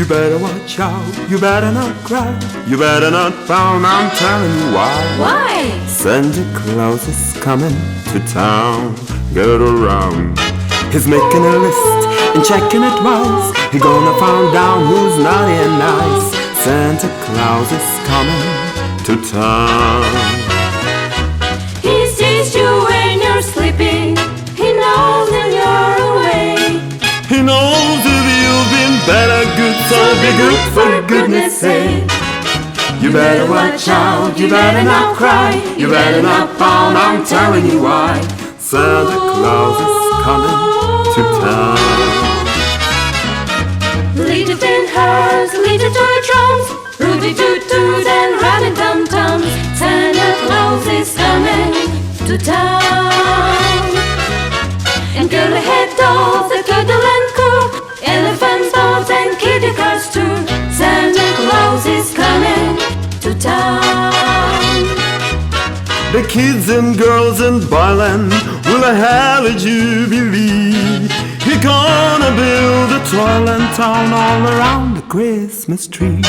You better watch out, you better not cry, you better not pound, I'm telling you why. Why? Santa Claus is coming to town. Get around. He's making a list and checking it twice. He gonna find out who's naughty and nice. Santa Claus is coming to town. He sees you when you're sleeping. He knows that you're awake. He knows if you've been better good, so be good for goodness sake. You better watch out, you better not cry, you better not pound, I'm telling you why. Santa Claus is coming to town. Little tin hearse, little toy drums, Rudy toot toot and rabbit tum tums. Santa Claus is coming to town. And curly head dolls that cuddle and coo, elephants, dolls and kitty cars too. Santa Claus is coming to town. The kids and girls in Byland will have a jubilee. He gonna build a toilet town all around the Christmas tree.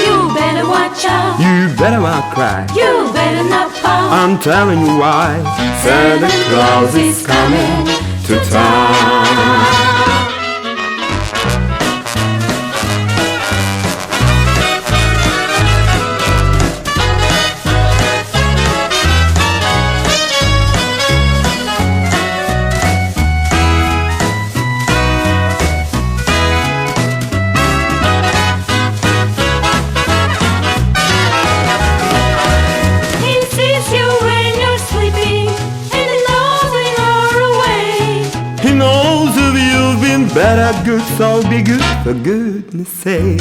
You better watch out, You better not cry, you better not pout. I'm telling you why. Santa Claus is coming to town. He sees you when you're sleeping, and he knows when you're awake. He knows if you've been better good, so be good for goodness sake.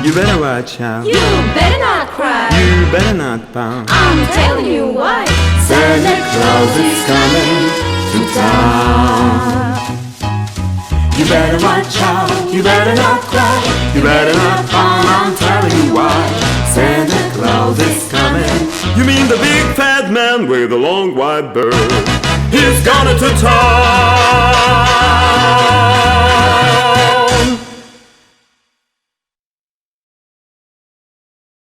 You better watch out, You better not cry, you better not pound. I'm telling you why. Santa Claus is coming to town. You better watch out, you better not cry, you better not pound, I'm telling you why. Santa Claus is coming. You mean the big fat man with the long white beard? He's gone to town.